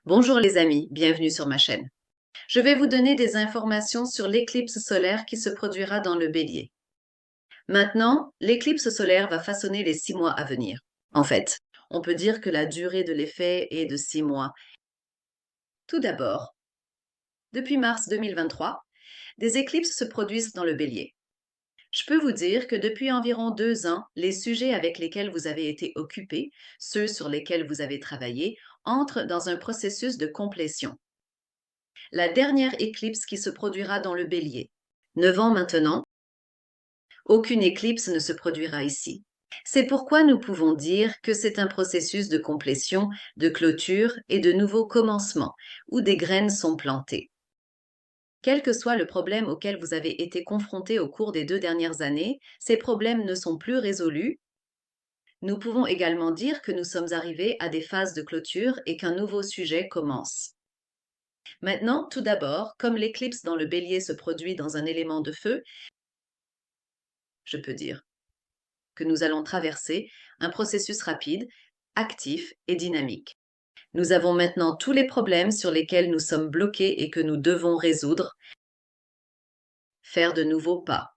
Bonjour les amis, bienvenue sur ma chaîne. Je vais vous donner des informations sur l'éclipse solaire qui se produira dans le Bélier. Maintenant, l'éclipse solaire va façonner les 6 mois à venir. En fait, on peut dire que la durée de l'effet est de 6 mois. Tout d'abord, depuis mars 2023, des éclipses se produisent dans le Bélier. Je peux vous dire que depuis environ 2 ans, les sujets avec lesquels vous avez été occupés, ceux sur lesquels vous avez travaillé, entrent dans un processus de complétion. La dernière éclipse qui se produira dans le Bélier. 9 ans maintenant, aucune éclipse ne se produira ici. C'est pourquoi nous pouvons dire que c'est un processus de complétion, de clôture et de nouveaux commencements, où des graines sont plantées. Quel que soit le problème auquel vous avez été confronté au cours des 2 dernières années, ces problèmes ne sont plus résolus. Nous pouvons également dire que nous sommes arrivés à des phases de clôture et qu'un nouveau sujet commence. Maintenant, tout d'abord, comme l'éclipse dans le Bélier se produit dans un élément de feu, je peux dire que nous allons traverser un processus rapide, actif et dynamique. Nous avons maintenant tous les problèmes sur lesquels nous sommes bloqués et que nous devons résoudre, faire de nouveaux pas,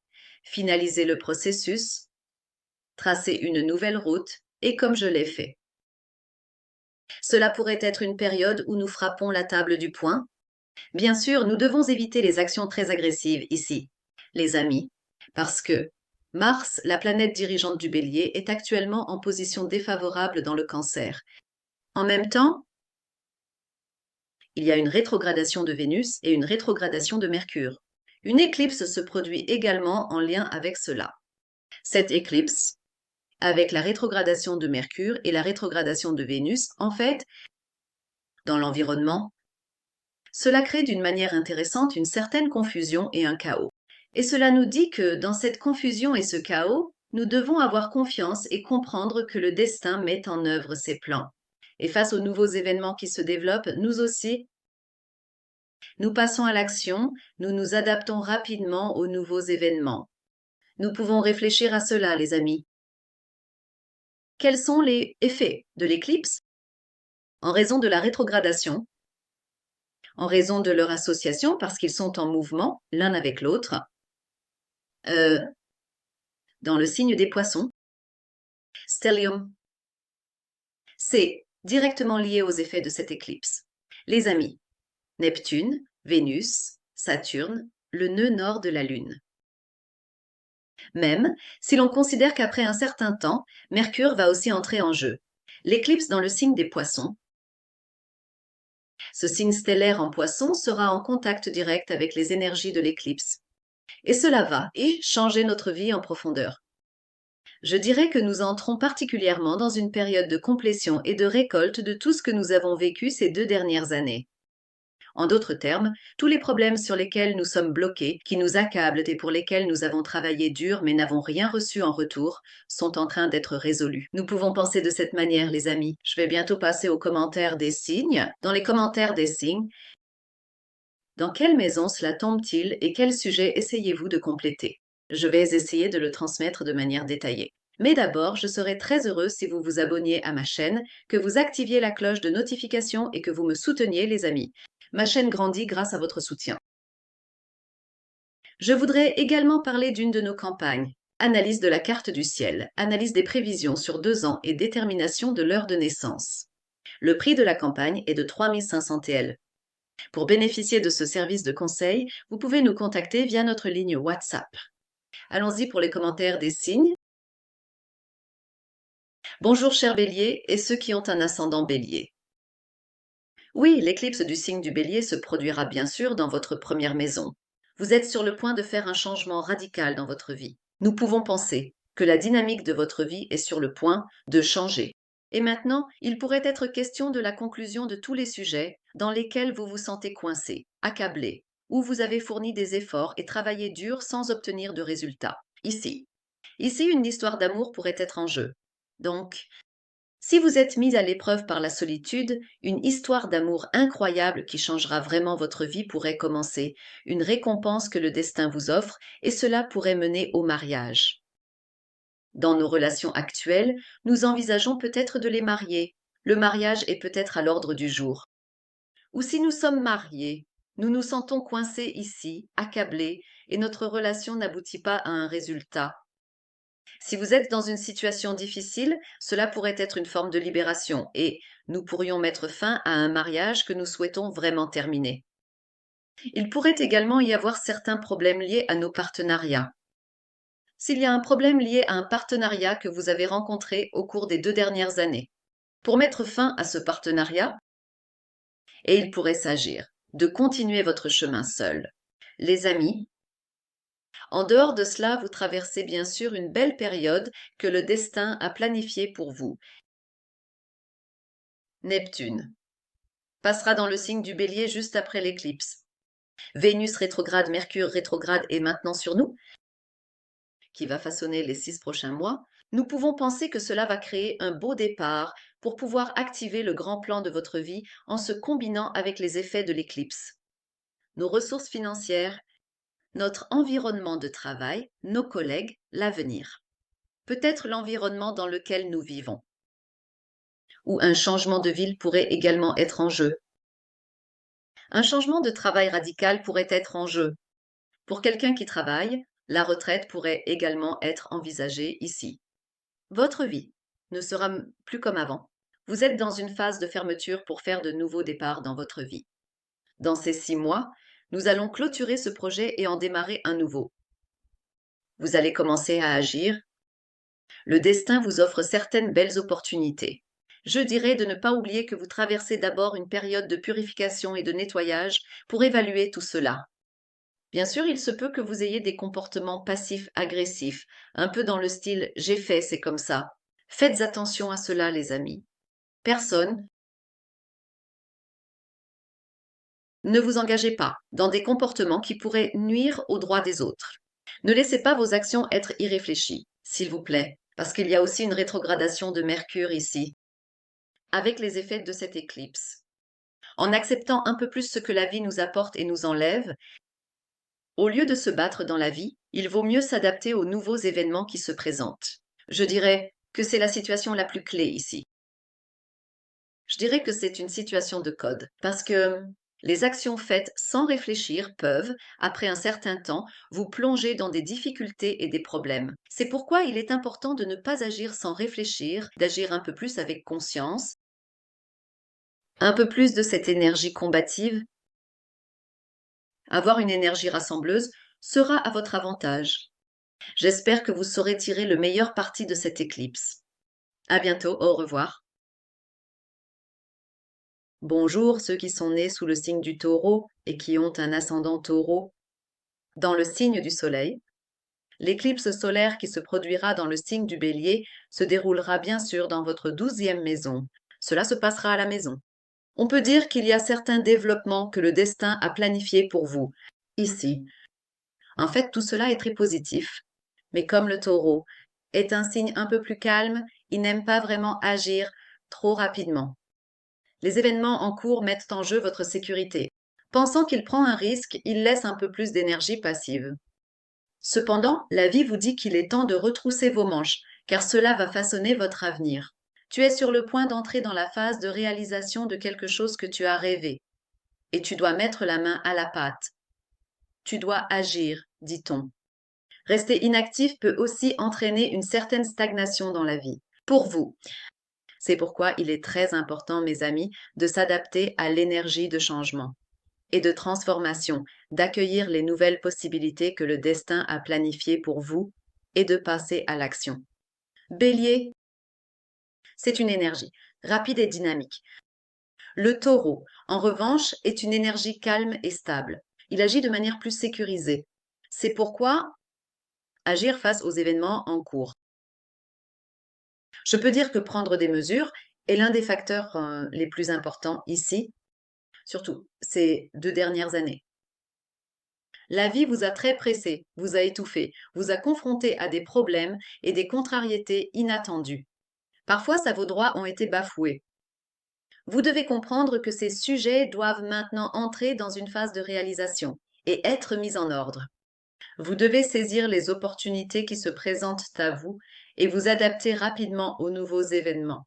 finaliser le processus, tracer une nouvelle route, et comme je l'ai fait. Cela pourrait être une période où nous frappons la table du poing. Bien sûr, nous devons éviter les actions très agressives ici, les amis, parce que Mars, la planète dirigeante du Bélier, est actuellement en position défavorable dans le Cancer. En même temps, il y a une rétrogradation de Vénus et une rétrogradation de Mercure. Une éclipse se produit également en lien avec cela. Cette éclipse, avec la rétrogradation de Mercure et la rétrogradation de Vénus, en fait, dans l'environnement, cela crée d'une manière intéressante une certaine confusion et un chaos. Et cela nous dit que dans cette confusion et ce chaos, nous devons avoir confiance et comprendre que le destin met en œuvre ses plans. Et face aux nouveaux événements qui se développent, nous aussi, nous passons à l'action, nous nous adaptons rapidement aux nouveaux événements. Nous pouvons réfléchir à cela, les amis. Quels sont les effets de l'éclipse? En raison de la rétrogradation, en raison de leur association, parce qu'ils sont en mouvement l'un avec l'autre, euh, dans le signe des poissons, stellium. C'est directement lié aux effets de cette éclipse. Les amis, Neptune, Vénus, Saturne, le nœud nord de la Lune. Même si l'on considère qu'après un certain temps, Mercure va aussi entrer en jeu. L'éclipse dans le signe des poissons. Ce signe stellaire en poisson sera en contact direct avec les énergies de l'éclipse. Et cela va changer notre vie en profondeur. Je dirais que nous entrons particulièrement dans une période de complétion et de récolte de tout ce que nous avons vécu ces 2 dernières années. En d'autres termes, tous les problèmes sur lesquels nous sommes bloqués, qui nous accablent et pour lesquels nous avons travaillé dur mais n'avons rien reçu en retour, sont en train d'être résolus. Nous pouvons penser de cette manière, les amis. Je vais bientôt passer aux commentaires des signes. Dans les commentaires des signes, dans quelle maison cela tombe-t-il et quel sujet essayez-vous de compléter? Je vais essayer de le transmettre de manière détaillée. Mais d'abord, je serais très heureux si vous vous abonniez à ma chaîne, que vous activiez la cloche de notification et que vous me souteniez, les amis. Ma chaîne grandit grâce à votre soutien. Je voudrais également parler d'une de nos campagnes. Analyse de la carte du ciel, analyse des prévisions sur 2 ans et détermination de l'heure de naissance. Le prix de la campagne est de 3500 TL. Pour bénéficier de ce service de conseil, vous pouvez nous contacter via notre ligne WhatsApp. Allons-y pour les commentaires des signes. Bonjour chers béliers et ceux qui ont un ascendant bélier. Oui, l'éclipse du signe du bélier se produira bien sûr dans votre première maison. Vous êtes sur le point de faire un changement radical dans votre vie. Nous pouvons penser que la dynamique de votre vie est sur le point de changer. Et maintenant, il pourrait être question de la conclusion de tous les sujets dans lesquels vous vous sentez coincé, accablé, où vous avez fourni des efforts et travaillé dur sans obtenir de résultats. Ici, une histoire d'amour pourrait être en jeu. Donc, si vous êtes mis à l'épreuve par la solitude, une histoire d'amour incroyable qui changera vraiment votre vie pourrait commencer, une récompense que le destin vous offre, et cela pourrait mener au mariage. Dans nos relations actuelles, nous envisageons peut-être de les marier. Le mariage est peut-être à l'ordre du jour. Ou si nous sommes mariés, nous nous sentons coincés ici, accablés, et notre relation n'aboutit pas à un résultat. Si vous êtes dans une situation difficile, cela pourrait être une forme de libération et nous pourrions mettre fin à un mariage que nous souhaitons vraiment terminer. Il pourrait également y avoir certains problèmes liés à nos partenariats. S'il y a un problème lié à un partenariat que vous avez rencontré au cours des 2 dernières années, pour mettre fin à ce partenariat, et il pourrait s'agir de continuer votre chemin seul. Les amis, en dehors de cela, vous traversez bien sûr une belle période que le destin a planifiée pour vous. Neptune passera dans le signe du Bélier juste après l'éclipse. Vénus rétrograde, Mercure rétrograde est maintenant sur nous, qui va façonner les 6 prochains mois. Nous pouvons penser que cela va créer un beau départ pour pouvoir activer le grand plan de votre vie en se combinant avec les effets de l'éclipse. Nos ressources financières, notre environnement de travail, nos collègues, l'avenir. Peut-être l'environnement dans lequel nous vivons. Ou un changement de ville pourrait également être en jeu. Un changement de travail radical pourrait être en jeu. Pour quelqu'un qui travaille, la retraite pourrait également être envisagée ici. Votre vie ne sera plus comme avant. Vous êtes dans une phase de fermeture pour faire de nouveaux départs dans votre vie. Dans ces 6 mois, nous allons clôturer ce projet et en démarrer un nouveau. Vous allez commencer à agir. Le destin vous offre certaines belles opportunités. Je dirais de ne pas oublier que vous traversez d'abord une période de purification et de nettoyage pour évaluer tout cela. Bien sûr, il se peut que vous ayez des comportements passifs agressifs, un peu dans le style j'ai fait, c'est comme ça. Faites attention à cela, les amis. Personne, ne vous engagez pas dans des comportements qui pourraient nuire aux droits des autres. Ne laissez pas vos actions être irréfléchies, s'il vous plaît, parce qu'il y a aussi une rétrogradation de Mercure ici, avec les effets de cette éclipse. En acceptant un peu plus ce que la vie nous apporte et nous enlève, au lieu de se battre dans la vie, il vaut mieux s'adapter aux nouveaux événements qui se présentent. Je dirais que c'est la situation la plus clé ici. Je dirais que c'est une situation de code, parce que les actions faites sans réfléchir peuvent, après un certain temps, vous plonger dans des difficultés et des problèmes. C'est pourquoi il est important de ne pas agir sans réfléchir, d'agir un peu plus avec conscience, un peu plus de cette énergie combative. Avoir une énergie rassembleuse sera à votre avantage. J'espère que vous saurez tirer le meilleur parti de cette éclipse. À bientôt, au revoir. Bonjour ceux qui sont nés sous le signe du Taureau et qui ont un ascendant Taureau. Dans le signe du Soleil, l'éclipse solaire qui se produira dans le signe du Bélier se déroulera bien sûr dans votre 12e maison. Cela se passera à la maison. On peut dire qu'il y a certains développements que le destin a planifiés pour vous, ici. En fait, tout cela est très positif. Mais comme le Taureau est un signe un peu plus calme, il n'aime pas vraiment agir trop rapidement. Les événements en cours mettent en jeu votre sécurité. Pensant qu'il prend un risque, il laisse un peu plus d'énergie passive. Cependant, la vie vous dit qu'il est temps de retrousser vos manches, car cela va façonner votre avenir. Tu es sur le point d'entrer dans la phase de réalisation de quelque chose que tu as rêvé, et tu dois mettre la main à la pâte. Tu dois agir, dit-on. Rester inactif peut aussi entraîner une certaine stagnation dans la vie. Pour vous, c'est pourquoi il est très important, mes amis, de s'adapter à l'énergie de changement et de transformation, d'accueillir les nouvelles possibilités que le destin a planifiées pour vous et de passer à l'action. Bélier, c'est une énergie rapide et dynamique. Le taureau, en revanche, est une énergie calme et stable. Il agit de manière plus sécurisée. C'est pourquoi agir face aux événements en cours. Je peux dire que prendre des mesures est l'un des facteurs les plus importants ici, surtout ces 2 dernières années. La vie vous a très pressé, vous a étouffé, vous a confronté à des problèmes et des contrariétés inattendues. Parfois, vos droits ont été bafoués. Vous devez comprendre que ces sujets doivent maintenant entrer dans une phase de réalisation et être mis en ordre. Vous devez saisir les opportunités qui se présentent à vous et vous adapter rapidement aux nouveaux événements.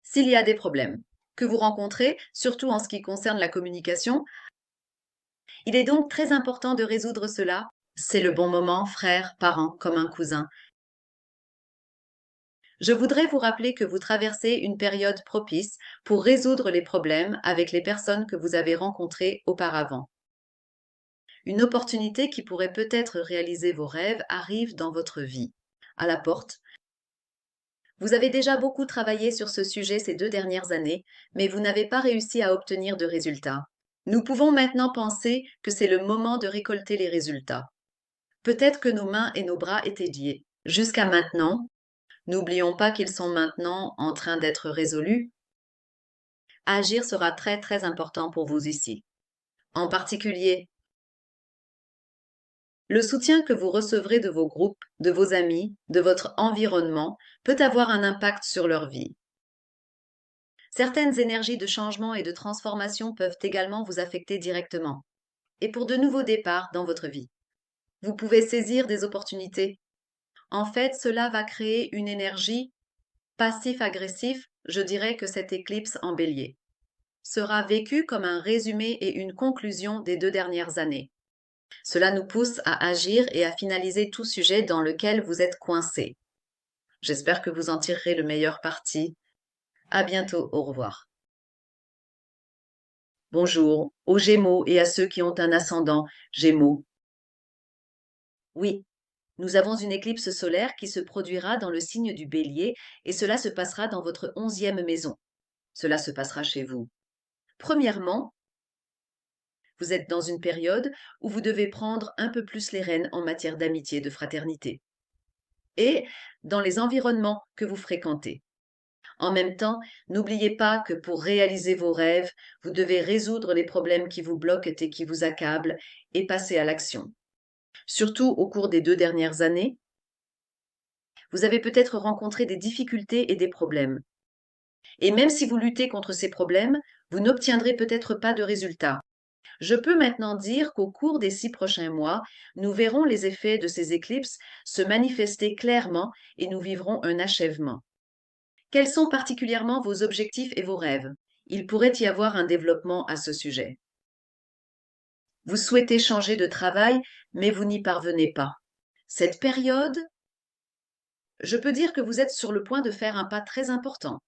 S'il y a des problèmes, que vous rencontrez, surtout en ce qui concerne la communication. Il est donc très important de résoudre cela. C'est le bon moment, frère, parent, comme un cousin. Je voudrais vous rappeler que vous traversez une période propice pour résoudre les problèmes avec les personnes que vous avez rencontrées auparavant. Une opportunité qui pourrait peut-être réaliser vos rêves arrive dans votre vie, à la porte. Vous avez déjà beaucoup travaillé sur ce sujet ces 2 dernières années, mais vous n'avez pas réussi à obtenir de résultats. Nous pouvons maintenant penser que c'est le moment de récolter les résultats. Peut-être que nos mains et nos bras étaient liés. Jusqu'à maintenant, n'oublions pas qu'ils sont maintenant en train d'être résolus. Agir sera très très important pour vous ici. En particulier, le soutien que vous recevrez de vos groupes, de vos amis, de votre environnement peut avoir un impact sur leur vie. Certaines énergies de changement et de transformation peuvent également vous affecter directement, et pour de nouveaux départs dans votre vie. Vous pouvez saisir des opportunités. En fait, cela va créer une énergie passif-agressif. Je dirais que cette éclipse en bélier sera vécue comme un résumé et une conclusion des 2 dernières années. Cela nous pousse à agir et à finaliser tout sujet dans lequel vous êtes coincé. J'espère que vous en tirerez le meilleur parti. À bientôt, au revoir. Bonjour aux Gémeaux et à ceux qui ont un ascendant Gémeaux. Oui, nous avons une éclipse solaire qui se produira dans le signe du Bélier et cela se passera dans votre 11e maison. Cela se passera chez vous. Premièrement, vous êtes dans une période où vous devez prendre un peu plus les rênes en matière d'amitié, de fraternité et dans les environnements que vous fréquentez. En même temps, n'oubliez pas que pour réaliser vos rêves, vous devez résoudre les problèmes qui vous bloquent et qui vous accablent et passer à l'action. Surtout au cours des 2 dernières années, vous avez peut-être rencontré des difficultés et des problèmes. Et même si vous luttez contre ces problèmes, vous n'obtiendrez peut-être pas de résultats. Je peux maintenant dire qu'au cours des 6 prochains mois, nous verrons les effets de ces éclipses se manifester clairement et nous vivrons un achèvement. Quels sont particulièrement vos objectifs et vos rêves? Il pourrait y avoir un développement à ce sujet. Vous souhaitez changer de travail, mais vous n'y parvenez pas. Cette période, je peux dire que vous êtes sur le point de faire un pas très important.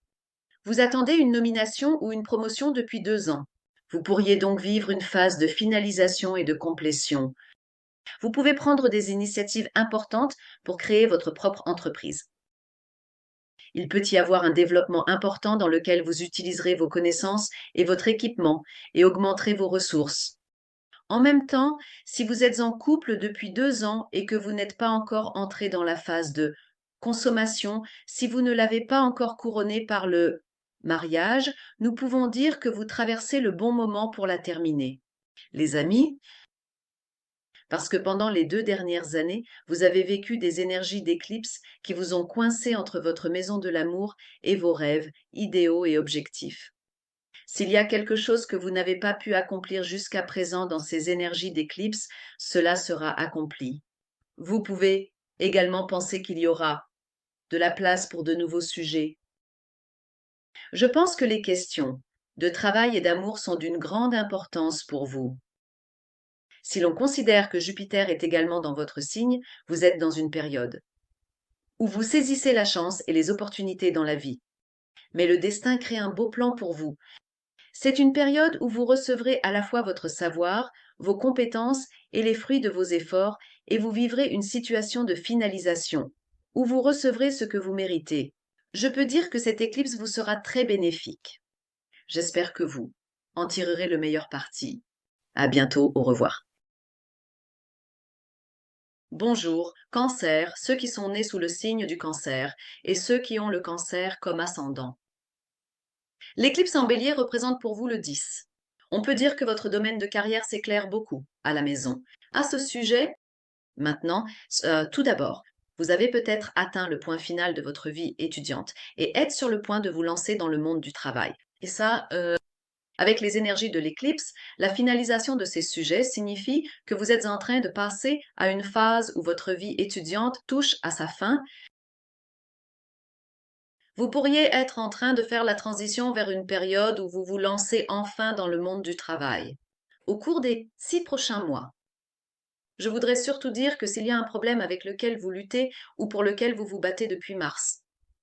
Vous attendez une nomination ou une promotion depuis 2 ans. Vous pourriez donc vivre une phase de finalisation et de complétion. Vous pouvez prendre des initiatives importantes pour créer votre propre entreprise. Il peut y avoir un développement important dans lequel vous utiliserez vos connaissances et votre équipement et augmenterez vos ressources. En même temps, si vous êtes en couple depuis 2 ans et que vous n'êtes pas encore entré dans la phase de consommation, si vous ne l'avez pas encore couronné par le mariage, nous pouvons dire que vous traversez le bon moment pour la terminer. Les amis, parce que pendant les 2 dernières années, vous avez vécu des énergies d'éclipse qui vous ont coincé entre votre maison de l'amour et vos rêves, idéaux et objectifs. S'il y a quelque chose que vous n'avez pas pu accomplir jusqu'à présent dans ces énergies d'éclipse, cela sera accompli. Vous pouvez également penser qu'il y aura de la place pour de nouveaux sujets. Je pense que les questions de travail et d'amour sont d'une grande importance pour vous. Si l'on considère que Jupiter est également dans votre signe, vous êtes dans une période où vous saisissez la chance et les opportunités dans la vie. Mais le destin crée un beau plan pour vous. C'est une période où vous recevrez à la fois votre savoir, vos compétences et les fruits de vos efforts, et vous vivrez une situation de finalisation, où vous recevrez ce que vous méritez. Je peux dire que cette éclipse vous sera très bénéfique. J'espère que vous en tirerez le meilleur parti. À bientôt, au revoir. Bonjour, Cancer, ceux qui sont nés sous le signe du Cancer et ceux qui ont le Cancer comme ascendant. L'éclipse en Bélier représente pour vous le 10. On peut dire que votre domaine de carrière s'éclaire beaucoup à la maison. À ce sujet, maintenant, tout d'abord, vous avez peut-être atteint le point final de votre vie étudiante et êtes sur le point de vous lancer dans le monde du travail. Et ça, avec les énergies de l'éclipse, la finalisation de ces sujets signifie que vous êtes en train de passer à une phase où votre vie étudiante touche à sa fin. Vous pourriez être en train de faire la transition vers une période où vous vous lancez enfin dans le monde du travail. Au cours des 6 prochains mois, je voudrais surtout dire que s'il y a un problème avec lequel vous luttez ou pour lequel vous vous battez depuis mars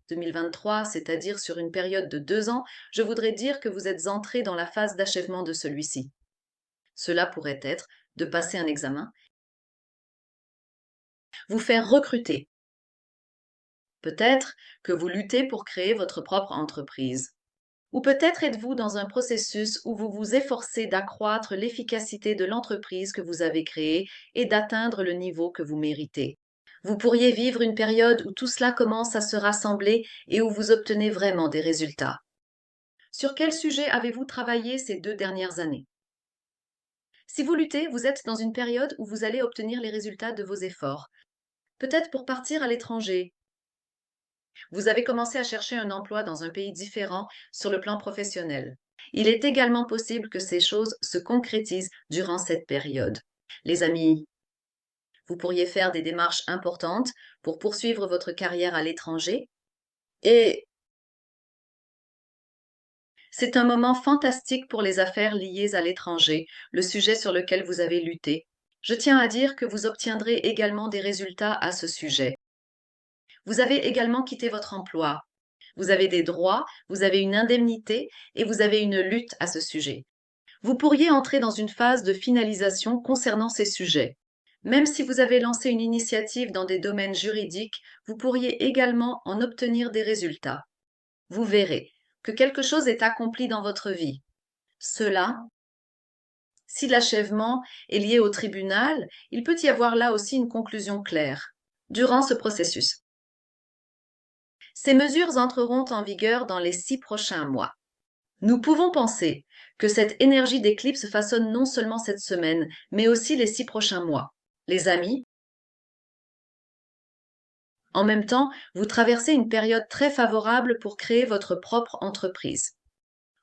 2023, c'est-à-dire sur une période de 2 ans, je voudrais dire que vous êtes entré dans la phase d'achèvement de celui-ci. Cela pourrait être de passer un examen, vous faire recruter. Peut-être que vous luttez pour créer votre propre entreprise. Ou peut-être êtes-vous dans un processus où vous vous efforcez d'accroître l'efficacité de l'entreprise que vous avez créée et d'atteindre le niveau que vous méritez. Vous pourriez vivre une période où tout cela commence à se rassembler et où vous obtenez vraiment des résultats. Sur quel sujet avez-vous travaillé ces 2 dernières années? Si vous luttez, vous êtes dans une période où vous allez obtenir les résultats de vos efforts. Peut-être pour partir à l'étranger. Vous avez commencé à chercher un emploi dans un pays différent sur le plan professionnel. Il est également possible que ces choses se concrétisent durant cette période. Les amis, vous pourriez faire des démarches importantes pour poursuivre votre carrière à l'étranger et c'est un moment fantastique pour les affaires liées à l'étranger, le sujet sur lequel vous avez lutté. Je tiens à dire que vous obtiendrez également des résultats à ce sujet. Vous avez également quitté votre emploi. Vous avez des droits, vous avez une indemnité et vous avez une lutte à ce sujet. Vous pourriez entrer dans une phase de finalisation concernant ces sujets. Même si vous avez lancé une initiative dans des domaines juridiques, vous pourriez également en obtenir des résultats. Vous verrez que quelque chose est accompli dans votre vie. Cela, si l'achèvement est lié au tribunal, il peut y avoir là aussi une conclusion claire durant ce processus. Ces mesures entreront en vigueur dans les 6 prochains mois. Nous pouvons penser que cette énergie d'éclipse façonne non seulement cette semaine, mais aussi les 6 prochains mois. Les amis, en même temps, vous traversez une période très favorable pour créer votre propre entreprise.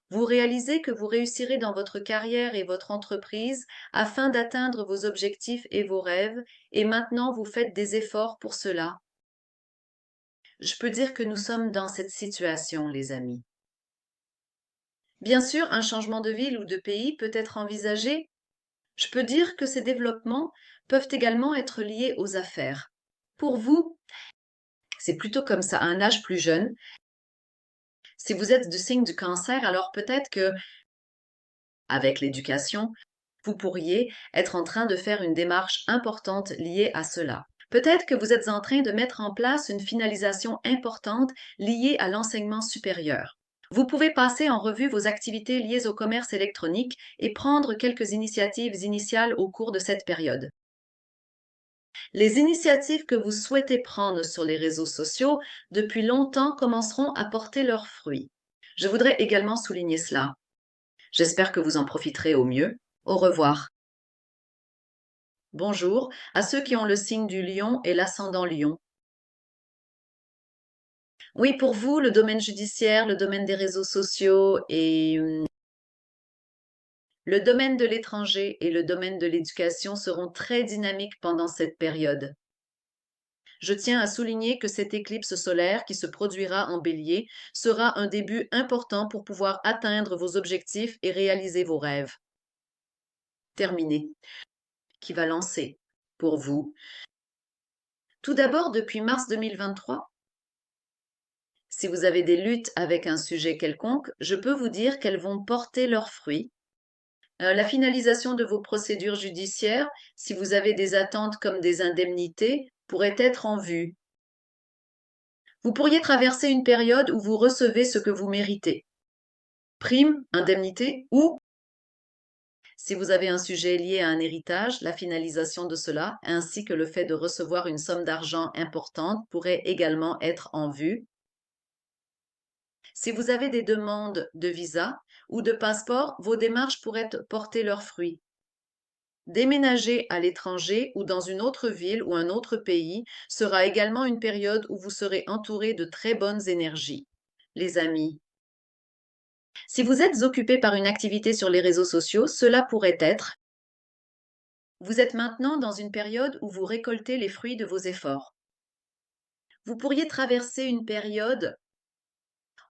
Vous réalisez que vous réussirez dans votre carrière et votre entreprise afin d'atteindre vos objectifs et vos rêves, et maintenant vous faites des efforts pour cela. Je peux dire que nous sommes dans cette situation, les amis. Bien sûr, un changement de ville ou de pays peut être envisagé. Je peux dire que ces développements peuvent également être liés aux affaires. Pour vous, c'est plutôt comme ça, à un âge plus jeune. Si vous êtes du signe du cancer, alors peut-être que, avec l'éducation, vous pourriez être en train de faire une démarche importante liée à cela. Peut-être que vous êtes en train de mettre en place une finalisation importante liée à l'enseignement supérieur. Vous pouvez passer en revue vos activités liées au commerce électronique et prendre quelques initiatives initiales au cours de cette période. Les initiatives que vous souhaitez prendre sur les réseaux sociaux depuis longtemps commenceront à porter leurs fruits. Je voudrais également souligner cela. J'espère que vous en profiterez au mieux. Au revoir. Bonjour à ceux qui ont le signe du lion et l'ascendant lion. Oui, pour vous, le domaine judiciaire, le domaine des réseaux sociaux et le domaine de l'étranger et le domaine de l'éducation seront très dynamiques pendant cette période. Je tiens à souligner que cette éclipse solaire qui se produira en bélier sera un début important pour pouvoir atteindre vos objectifs et réaliser vos rêves. Terminé. Qui va lancer pour vous? Tout d'abord, depuis mars 2023, si vous avez des luttes avec un sujet quelconque, je peux vous dire qu'elles vont porter leurs fruits. La finalisation de vos procédures judiciaires, si vous avez des attentes comme des indemnités, pourrait être en vue. Vous pourriez traverser une période où vous recevez ce que vous méritez. Prime, indemnité ou, si vous avez un sujet lié à un héritage, la finalisation de cela, ainsi que le fait de recevoir une somme d'argent importante pourrait également être en vue. Si vous avez des demandes de visa ou de passeport, vos démarches pourraient porter leurs fruits. Déménager à l'étranger ou dans une autre ville ou un autre pays sera également une période où vous serez entouré de très bonnes énergies. Les amis, si vous êtes occupé par une activité sur les réseaux sociaux, cela pourrait être: vous êtes maintenant dans une période où vous récoltez les fruits de vos efforts. Vous pourriez traverser une période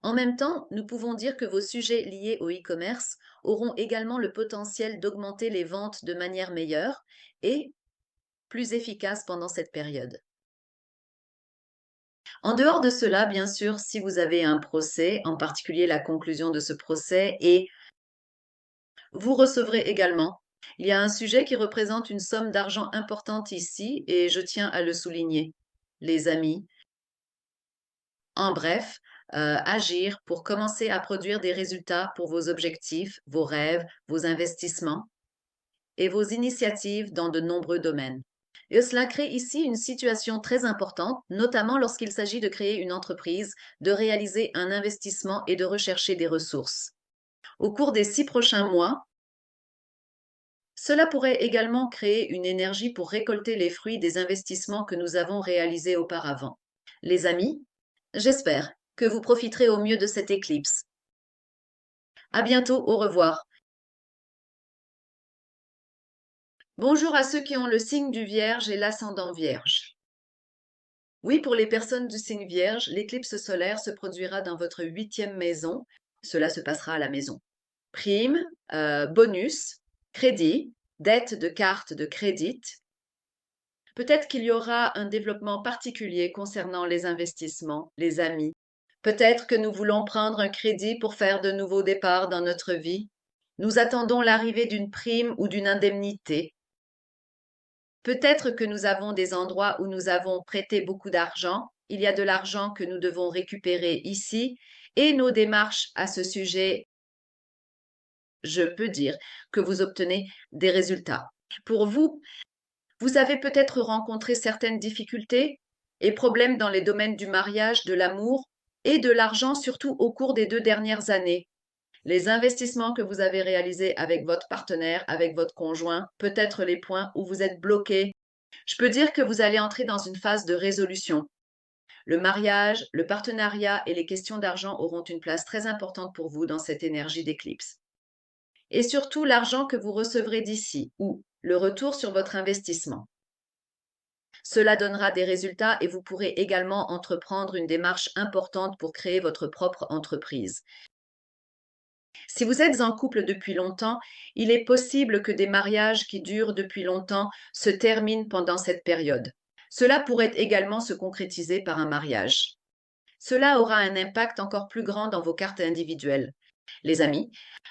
En même temps, nous pouvons dire que vos sujets liés au e-commerce auront également le potentiel d'augmenter les ventes de manière meilleure et plus efficace pendant cette période. En dehors de cela, bien sûr, si vous avez un procès, en particulier la conclusion de ce procès, et vous recevrez également, il y a un sujet qui représente une somme d'argent importante ici, et je tiens à le souligner. Les amis, en bref, agir pour commencer à produire des résultats pour vos objectifs, vos rêves, vos investissements et vos initiatives dans de nombreux domaines. Et cela crée ici une situation très importante, notamment lorsqu'il s'agit de créer une entreprise, de réaliser un investissement et de rechercher des ressources. Au cours des 6 prochains mois, cela pourrait également créer une énergie pour récolter les fruits des investissements que nous avons réalisés auparavant. Les amis, j'espère que vous profiterez au mieux de cette éclipse. À bientôt, au revoir. Bonjour à ceux qui ont le signe du Vierge et l'ascendant Vierge. Oui, pour les personnes du signe Vierge, l'éclipse solaire se produira dans votre 8e maison. Cela se passera à la maison. Prime, bonus, crédit, dette de carte de crédit. Peut-être qu'il y aura un développement particulier concernant les investissements, les amis. Peut-être que nous voulons prendre un crédit pour faire de nouveaux départs dans notre vie. Nous attendons l'arrivée d'une prime ou d'une indemnité. Peut-être que nous avons des endroits où nous avons prêté beaucoup d'argent. Il y a de l'argent que nous devons récupérer ici et nos démarches à ce sujet, je peux dire que vous obtenez des résultats. Pour vous, vous avez peut-être rencontré certaines difficultés et problèmes dans les domaines du mariage, de l'amour et de l'argent, surtout au cours des 2 dernières années. Les investissements que vous avez réalisés avec votre partenaire, avec votre conjoint, peut-être les points où vous êtes bloqué. Je peux dire que vous allez entrer dans une phase de résolution. Le mariage, le partenariat et les questions d'argent auront une place très importante pour vous dans cette énergie d'éclipse. Et surtout l'argent que vous recevrez d'ici ou le retour sur votre investissement. Cela donnera des résultats et vous pourrez également entreprendre une démarche importante pour créer votre propre entreprise. Si vous êtes en couple depuis longtemps, il est possible que des mariages qui durent depuis longtemps se terminent pendant cette période. Cela pourrait également se concrétiser par un mariage. Cela aura un impact encore plus grand dans vos cartes individuelles, les amis.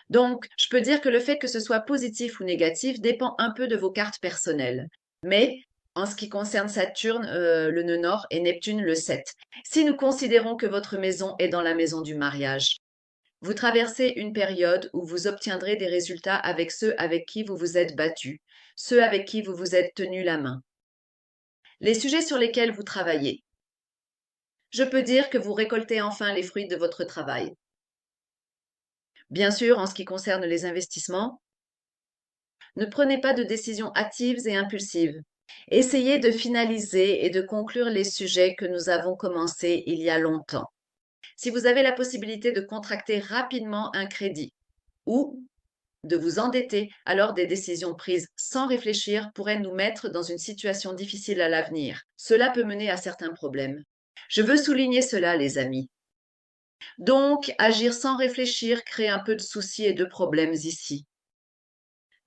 Donc, je peux dire que le fait que ce soit positif ou négatif dépend un peu de vos cartes personnelles. Mais en ce qui concerne Saturne, le nœud nord, et Neptune, le 7. Si nous considérons que votre maison est dans la maison du mariage, vous traversez une période où vous obtiendrez des résultats avec ceux avec qui vous vous êtes battu, ceux avec qui vous vous êtes tenu la main. Les sujets sur lesquels vous travaillez. Je peux dire que vous récoltez enfin les fruits de votre travail. Bien sûr, en ce qui concerne les investissements, ne prenez pas de décisions hâtives et impulsives. Essayez de finaliser et de conclure les sujets que nous avons commencés il y a longtemps. Si vous avez la possibilité de contracter rapidement un crédit ou de vous endetter, alors des décisions prises sans réfléchir pourraient nous mettre dans une situation difficile à l'avenir. Cela peut mener à certains problèmes. Je veux souligner cela, les amis. Donc, agir sans réfléchir crée un peu de soucis et de problèmes ici.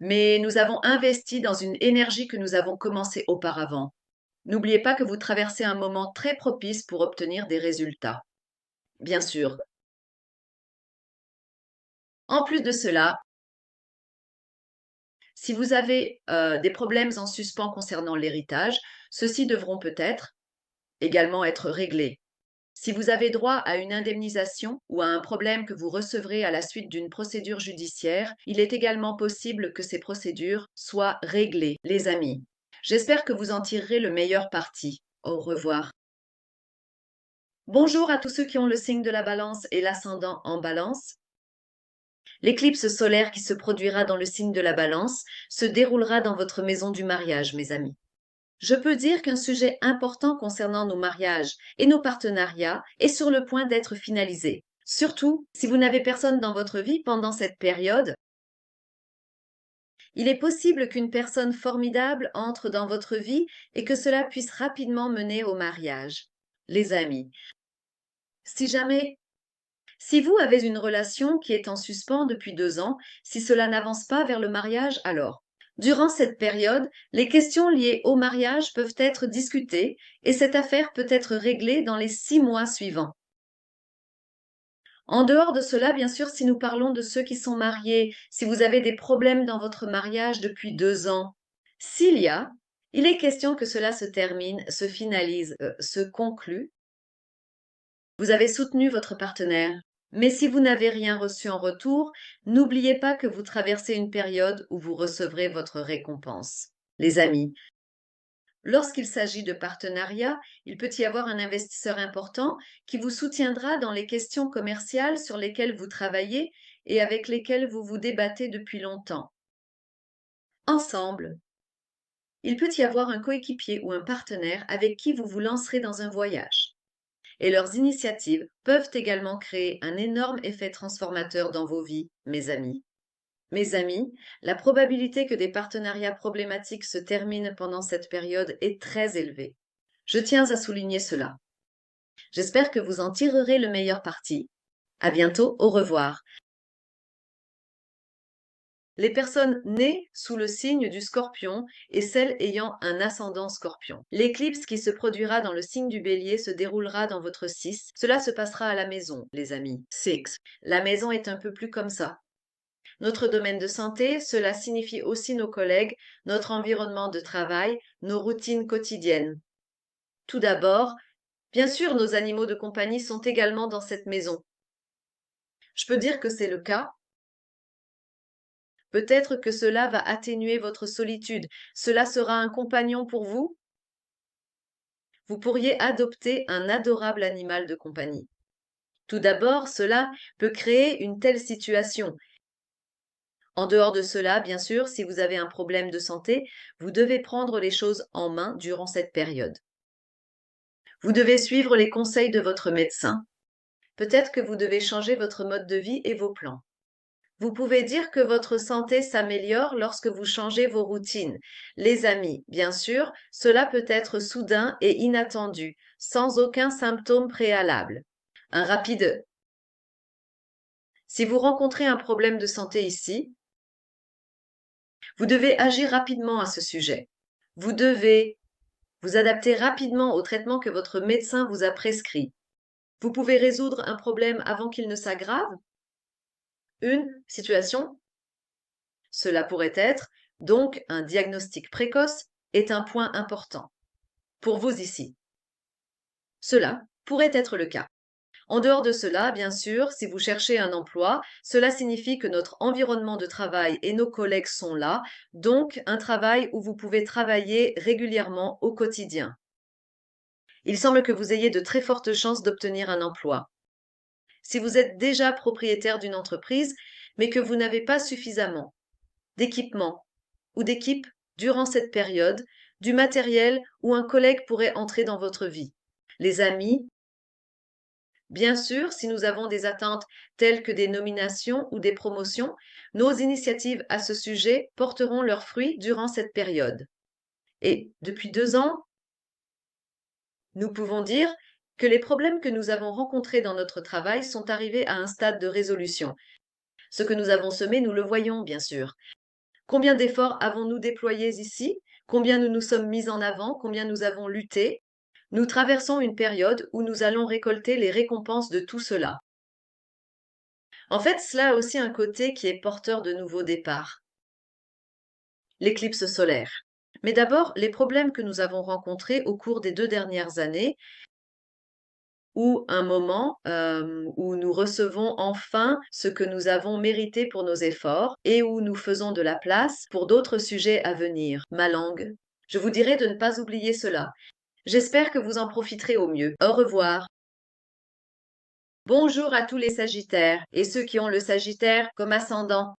Mais nous avons investi dans une énergie que nous avons commencée auparavant. N'oubliez pas que vous traversez un moment très propice pour obtenir des résultats. Bien sûr. En plus de cela, si vous avez des problèmes en suspens concernant l'héritage, ceux-ci devront peut-être également être réglés. Si vous avez droit à une indemnisation ou à un problème que vous recevrez à la suite d'une procédure judiciaire, il est également possible que ces procédures soient réglées, les amis. J'espère que vous en tirerez le meilleur parti. Au revoir. Bonjour à tous ceux qui ont le signe de la balance et l'ascendant en balance. L'éclipse solaire qui se produira dans le signe de la balance se déroulera dans votre maison du mariage, mes amis. Je peux dire qu'un sujet important concernant nos mariages et nos partenariats est sur le point d'être finalisé. Surtout, si vous n'avez personne dans votre vie pendant cette période, il est possible qu'une personne formidable entre dans votre vie et que cela puisse rapidement mener au mariage. Les amis, si jamais Si vous avez une relation qui est en suspens depuis 2 ans, si cela n'avance pas vers le mariage, alors, durant cette période, les questions liées au mariage peuvent être discutées et cette affaire peut être réglée dans les 6 mois suivants. En dehors de cela, bien sûr, si nous parlons de ceux qui sont mariés, si vous avez des problèmes dans votre mariage depuis 2 ans, s'il y a, il est question que cela se termine, se finalise, se conclue. Vous avez soutenu votre partenaire. Mais si vous n'avez rien reçu en retour, n'oubliez pas que vous traversez une période où vous recevrez votre récompense. Les amis, lorsqu'il s'agit de partenariat, il peut y avoir un investisseur important qui vous soutiendra dans les questions commerciales sur lesquelles vous travaillez et avec lesquelles vous vous débattez depuis longtemps. Ensemble, il peut y avoir un coéquipier ou un partenaire avec qui vous vous lancerez dans un voyage. Et leurs initiatives peuvent également créer un énorme effet transformateur dans vos vies, mes amis. Mes amis, la probabilité que des partenariats problématiques se terminent pendant cette période est très élevée. Je tiens à souligner cela. J'espère que vous en tirerez le meilleur parti. À bientôt, au revoir. Les personnes nées sous le signe du Scorpion et celles ayant un ascendant Scorpion. L'éclipse qui se produira dans le signe du Bélier se déroulera dans votre 6. Cela se passera à la maison, les amis. 6. La maison est un peu plus comme ça. Notre domaine de santé, cela signifie aussi nos collègues, notre environnement de travail, nos routines quotidiennes. Tout d'abord, bien sûr, nos animaux de compagnie sont également dans cette maison. Je peux dire que c'est le cas. Peut-être que cela va atténuer votre solitude. Cela sera un compagnon pour vous. Vous pourriez adopter un adorable animal de compagnie. Tout d'abord, cela peut créer une telle situation. En dehors de cela, bien sûr, si vous avez un problème de santé, vous devez prendre les choses en main durant cette période. Vous devez suivre les conseils de votre médecin. Peut-être que vous devez changer votre mode de vie et vos plans. Vous pouvez dire que votre santé s'améliore lorsque vous changez vos routines. Les amis, bien sûr, cela peut être soudain et inattendu, sans aucun symptôme préalable. Un rapide. Si vous rencontrez un problème de santé ici, vous devez agir rapidement à ce sujet. Vous devez vous adapter rapidement au traitement que votre médecin vous a prescrit. Vous pouvez résoudre un problème avant qu'il ne s'aggrave. Une situation, cela pourrait être, donc un diagnostic précoce est un point important. Pour vous ici, cela pourrait être le cas. En dehors de cela, bien sûr, si vous cherchez un emploi, cela signifie que notre environnement de travail et nos collègues sont là, donc un travail où vous pouvez travailler régulièrement au quotidien. Il semble que vous ayez de très fortes chances d'obtenir un emploi. Si vous êtes déjà propriétaire d'une entreprise, mais que vous n'avez pas suffisamment d'équipement ou d'équipe durant cette période, du matériel ou un collègue pourrait entrer dans votre vie. Les amis, bien sûr, si nous avons des attentes telles que des nominations ou des promotions, nos initiatives à ce sujet porteront leurs fruits durant cette période. Et depuis 2 ans, nous pouvons dire que les problèmes que nous avons rencontrés dans notre travail sont arrivés à un stade de résolution. Ce que nous avons semé, nous le voyons, bien sûr. Combien d'efforts avons-nous déployés ici? Combien nous nous sommes mis en avant? Combien nous avons lutté? Nous traversons une période où nous allons récolter les récompenses de tout cela. En fait, cela a aussi un côté qui est porteur de nouveaux départs. L'éclipse solaire. Mais d'abord, les problèmes que nous avons rencontrés au cours des 2 dernières années, ou un moment où nous recevons enfin ce que nous avons mérité pour nos efforts et où nous faisons de la place pour d'autres sujets à venir. Ma langue. Je vous dirai de ne pas oublier cela. J'espère que vous en profiterez au mieux. Au revoir. Bonjour à tous les Sagittaires et ceux qui ont le Sagittaire comme ascendant.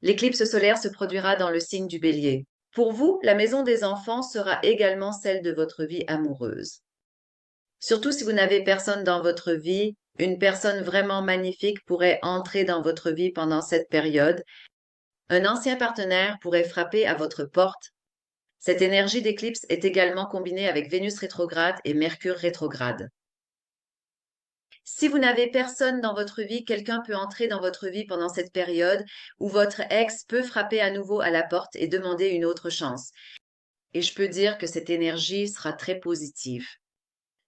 L'éclipse solaire se produira dans le signe du Bélier. Pour vous, la maison des enfants sera également celle de votre vie amoureuse. Surtout si vous n'avez personne dans votre vie, une personne vraiment magnifique pourrait entrer dans votre vie pendant cette période. Un ancien partenaire pourrait frapper à votre porte. Cette énergie d'éclipse est également combinée avec Vénus rétrograde et Mercure rétrograde. Si vous n'avez personne dans votre vie, quelqu'un peut entrer dans votre vie pendant cette période où votre ex peut frapper à nouveau à la porte et demander une autre chance. Et je peux dire que cette énergie sera très positive.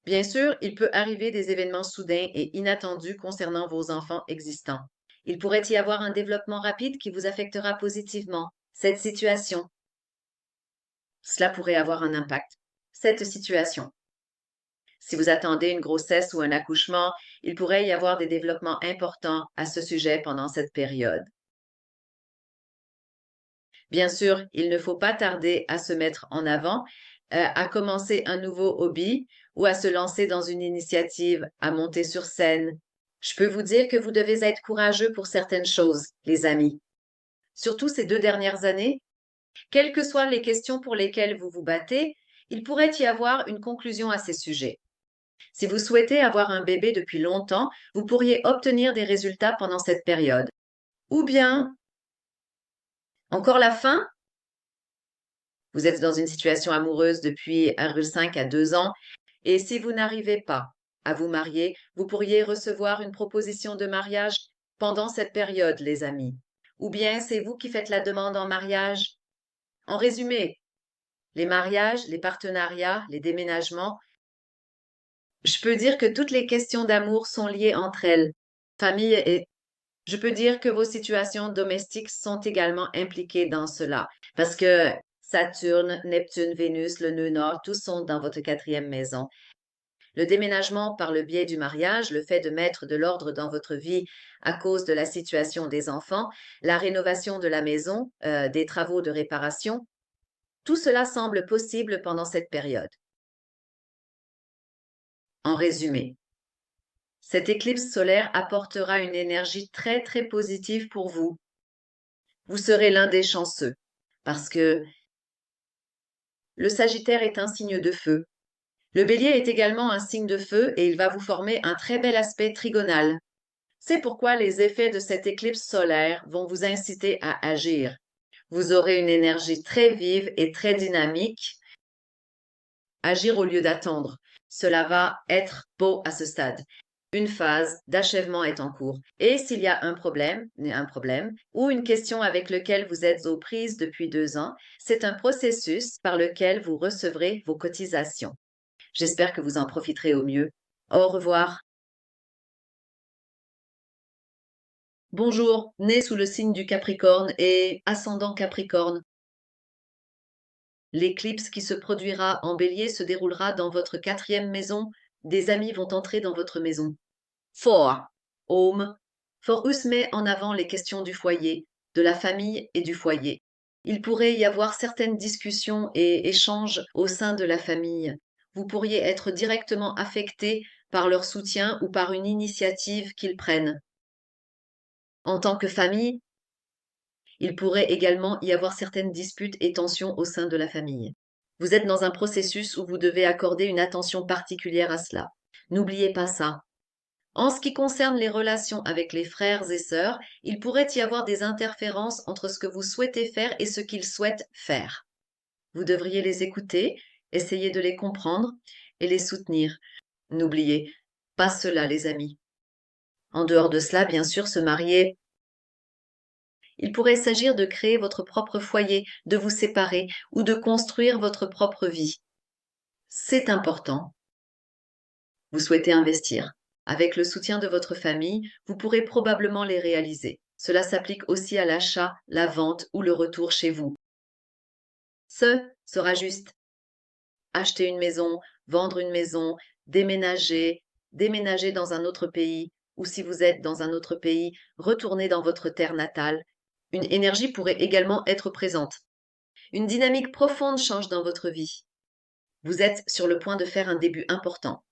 Bien sûr, il peut arriver des événements soudains et inattendus concernant vos enfants existants. Il pourrait y avoir un développement rapide qui vous affectera positivement. Cette situation, cela pourrait avoir un impact. Cette situation. Si vous attendez une grossesse ou un accouchement, il pourrait y avoir des développements importants à ce sujet pendant cette période. Bien sûr, il ne faut pas tarder à se mettre en avant, à commencer un nouveau hobby ou à se lancer dans une initiative, à monter sur scène. Je peux vous dire que vous devez être courageux pour certaines choses, les amis. Surtout ces 2 dernières années, quelles que soient les questions pour lesquelles vous vous battez, il pourrait y avoir une conclusion à ces sujets. Si vous souhaitez avoir un bébé depuis longtemps, vous pourriez obtenir des résultats pendant cette période. Ou bien, encore la fin, vous êtes dans une situation amoureuse depuis 1,5 à 2 ans, et si vous n'arrivez pas à vous marier, vous pourriez recevoir une proposition de mariage pendant cette période, les amis. Ou bien c'est vous qui faites la demande en mariage. En résumé, les mariages, les partenariats, les déménagements, je peux dire que toutes les questions d'amour sont liées entre elles. Famille et je peux dire que vos situations domestiques sont également impliquées dans cela, parce que Saturne, Neptune, Vénus, le nœud nord, tous sont dans votre quatrième maison. Le déménagement par le biais du mariage, le fait de mettre de l'ordre dans votre vie à cause de la situation des enfants, la rénovation de la maison, des travaux de réparation, tout cela semble possible pendant cette période. En résumé, cette éclipse solaire apportera une énergie très très positive pour vous. Vous serez l'un des chanceux, parce que le Sagittaire est un signe de feu. Le Bélier est également un signe de feu et il va vous former un très bel aspect trigonal. C'est pourquoi les effets de cette éclipse solaire vont vous inciter à agir. Vous aurez une énergie très vive et très dynamique. Agir au lieu d'attendre. Cela va être beau à ce stade. Une phase d'achèvement est en cours. Et s'il y a un problème ou une question avec lequel vous êtes aux prises depuis 2 ans, c'est un processus par lequel vous recevrez vos cotisations. J'espère que vous en profiterez au mieux. Au revoir. Bonjour, né sous le signe du Capricorne et ascendant Capricorne. L'éclipse qui se produira en Bélier se déroulera dans votre quatrième maison. Des amis vont entrer dans votre maison. Home. Forus met en avant les questions du foyer, de la famille et du foyer. Il pourrait y avoir certaines discussions et échanges au sein de la famille. Vous pourriez être directement affecté par leur soutien ou par une initiative qu'ils prennent. En tant que famille, il pourrait également y avoir certaines disputes et tensions au sein de la famille. Vous êtes dans un processus où vous devez accorder une attention particulière à cela. N'oubliez pas ça. En ce qui concerne les relations avec les frères et sœurs, il pourrait y avoir des interférences entre ce que vous souhaitez faire et ce qu'ils souhaitent faire. Vous devriez les écouter, essayer de les comprendre et les soutenir. N'oubliez pas cela, les amis. En dehors de cela, bien sûr, se marier. Il pourrait s'agir de créer votre propre foyer, de vous séparer ou de construire votre propre vie. C'est important. Vous souhaitez investir. Avec le soutien de votre famille, vous pourrez probablement les réaliser. Cela s'applique aussi à l'achat, la vente ou le retour chez vous. Ce sera juste. Acheter une maison, vendre une maison, déménager, déménager dans un autre pays, ou si vous êtes dans un autre pays, retourner dans votre terre natale. Une énergie pourrait également être présente. Une dynamique profonde change dans votre vie. Vous êtes sur le point de faire un début important.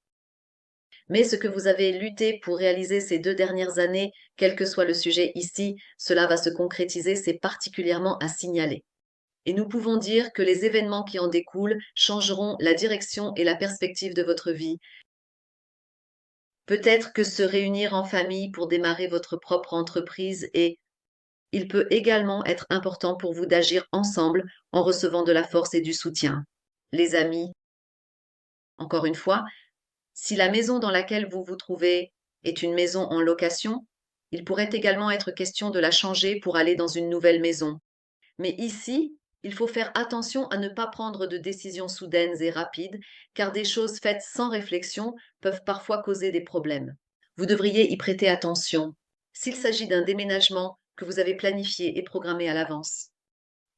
Mais ce que vous avez lutté pour réaliser ces 2 dernières années, quel que soit le sujet ici, cela va se concrétiser, c'est particulièrement à signaler. Et nous pouvons dire que les événements qui en découlent changeront la direction et la perspective de votre vie. Peut-être que se réunir en famille pour démarrer votre propre entreprise et il peut également être important pour vous d'agir ensemble en recevant de la force et du soutien. Les amis, encore une fois, si la maison dans laquelle vous vous trouvez est une maison en location, il pourrait également être question de la changer pour aller dans une nouvelle maison. Mais ici, il faut faire attention à ne pas prendre de décisions soudaines et rapides, car des choses faites sans réflexion peuvent parfois causer des problèmes. Vous devriez y prêter attention s'il s'agit d'un déménagement que vous avez planifié et programmé à l'avance.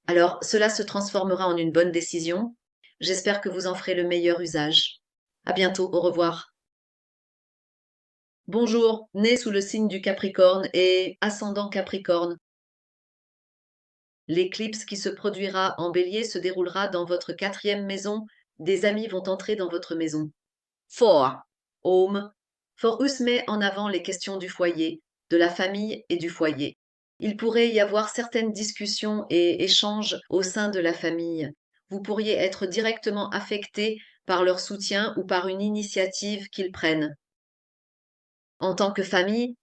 Alors, cela se transformera en une bonne décision. J'espère que vous en ferez le meilleur usage. À bientôt, au revoir. Bonjour, né sous le signe du Capricorne et ascendant Capricorne. L'éclipse qui se produira en Bélier se déroulera dans votre quatrième maison. Des amis vont entrer dans votre maison. 4. Home. Forus met en avant les questions du foyer, de la famille et du foyer. Il pourrait y avoir certaines discussions et échanges au sein de la famille. Vous pourriez être directement affecté par leur soutien ou par une initiative qu'ils prennent. En tant que famille,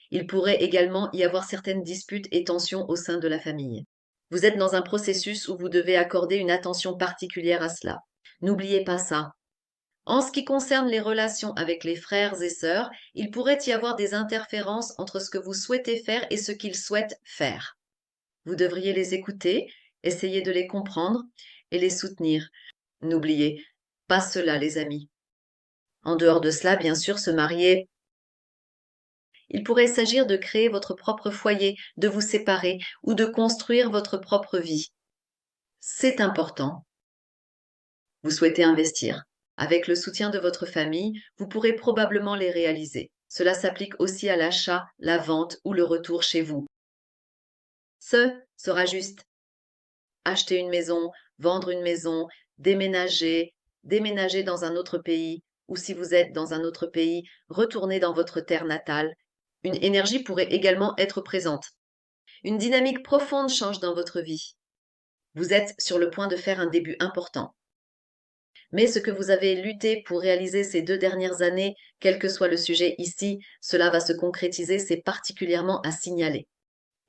il pourrait également y avoir certaines disputes et tensions au sein de la famille. Vous êtes dans un processus où vous devez accorder une attention particulière à cela. N'oubliez pas ça. En ce qui concerne les relations avec les frères et sœurs, il pourrait y avoir des interférences entre ce que vous souhaitez faire et ce qu'ils souhaitent faire. Vous devriez les écouter, essayer de les comprendre et les soutenir. N'oubliez pas cela, les amis. En dehors de cela, bien sûr, se marier. Il pourrait s'agir de créer votre propre foyer, de vous séparer ou de construire votre propre vie. C'est important. Vous souhaitez investir. Avec le soutien de votre famille, vous pourrez probablement les réaliser. Cela s'applique aussi à l'achat, la vente ou le retour chez vous. Ce sera juste. Acheter une maison, vendre une maison, déménager, déménager dans un autre pays, ou si vous êtes dans un autre pays, retourner dans votre terre natale. Une énergie pourrait également être présente. Une dynamique profonde change dans votre vie. Vous êtes sur le point de faire un début important. Mais ce que vous avez lutté pour réaliser ces 2 dernières années, quel que soit le sujet ici, cela va se concrétiser, c'est particulièrement à signaler.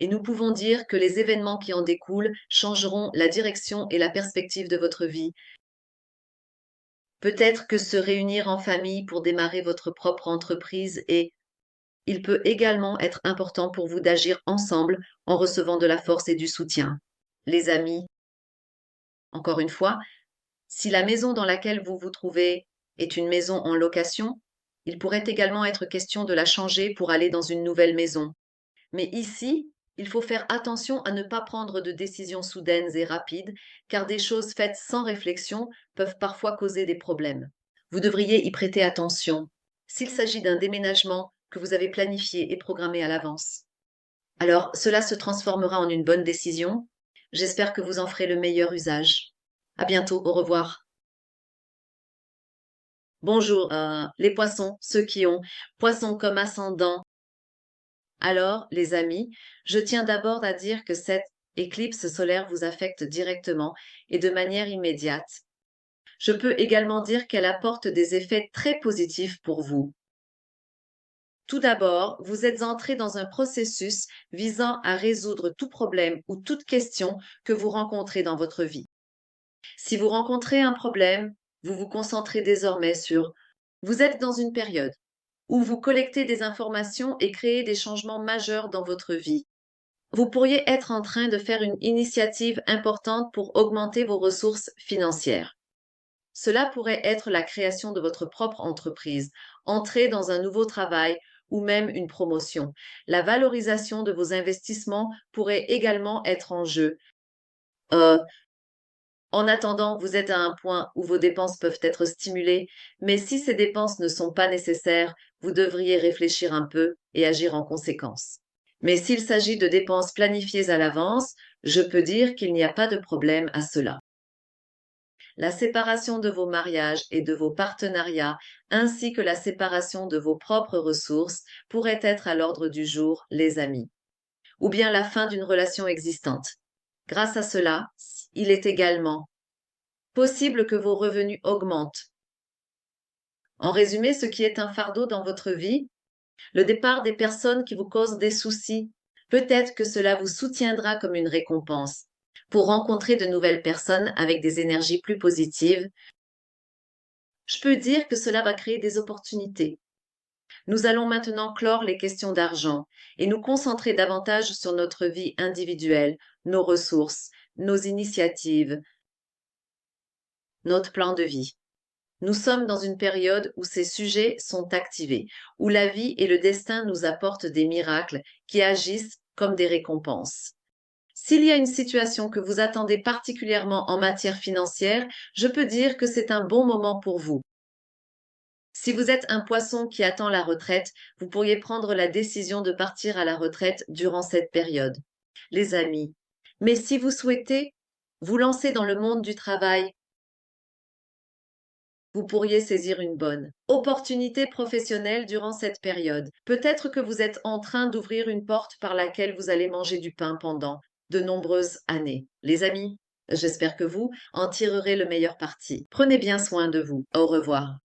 Et nous pouvons dire que les événements qui en découlent changeront la direction et la perspective de votre vie. Peut-être que se réunir en famille pour démarrer votre propre entreprise et il peut également être important pour vous d'agir ensemble en recevant de la force et du soutien. Les amis, encore une fois, si la maison dans laquelle vous vous trouvez est une maison en location, il pourrait également être question de la changer pour aller dans une nouvelle maison. Mais ici, il faut faire attention à ne pas prendre de décisions soudaines et rapides, car des choses faites sans réflexion peuvent parfois causer des problèmes. Vous devriez y prêter attention s'il s'agit d'un déménagement que vous avez planifié et programmé à l'avance. Alors, cela se transformera en une bonne décision. J'espère que vous en ferez le meilleur usage. À bientôt, au revoir. Bonjour, les poissons, ceux qui ont poisson comme ascendant. Alors, les amis, je tiens d'abord à dire que cette éclipse solaire vous affecte directement et de manière immédiate. Je peux également dire qu'elle apporte des effets très positifs pour vous. Tout d'abord, vous êtes entré dans un processus visant à résoudre tout problème ou toute question que vous rencontrez dans votre vie. Si vous rencontrez un problème, vous vous concentrez désormais sur vous êtes dans une période où vous collectez des informations et créez des changements majeurs dans votre vie. Vous pourriez être en train de faire une initiative importante pour augmenter vos ressources financières. Cela pourrait être la création de votre propre entreprise, entrer dans un nouveau travail ou même une promotion. La valorisation de vos investissements pourrait également être en jeu. Euh, En attendant, vous êtes à un point où vos dépenses peuvent être stimulées, mais si ces dépenses ne sont pas nécessaires, vous devriez réfléchir un peu et agir en conséquence. Mais s'il s'agit de dépenses planifiées à l'avance, je peux dire qu'il n'y a pas de problème à cela. La séparation de vos mariages et de vos partenariats, ainsi que la séparation de vos propres ressources, pourrait être à l'ordre du jour, les amis, ou bien la fin d'une relation existante. Grâce à cela, il est également possible que vos revenus augmentent. En résumé, ce qui est un fardeau dans votre vie, le départ des personnes qui vous causent des soucis, peut-être que cela vous soutiendra comme une récompense pour rencontrer de nouvelles personnes avec des énergies plus positives. Je peux dire que cela va créer des opportunités. Nous allons maintenant clore les questions d'argent et nous concentrer davantage sur notre vie individuelle, nos ressources, nos initiatives, notre plan de vie. Nous sommes dans une période où ces sujets sont activés, où la vie et le destin nous apportent des miracles qui agissent comme des récompenses. S'il y a une situation que vous attendez particulièrement en matière financière, je peux dire que c'est un bon moment pour vous. Si vous êtes un poisson qui attend la retraite, vous pourriez prendre la décision de partir à la retraite durant cette période. Les amis. Mais si vous souhaitez vous lancer dans le monde du travail, vous pourriez saisir une bonne opportunité professionnelle durant cette période. Peut-être que vous êtes en train d'ouvrir une porte par laquelle vous allez manger du pain pendant de nombreuses années. Les amis, j'espère que vous en tirerez le meilleur parti. Prenez bien soin de vous. Au revoir.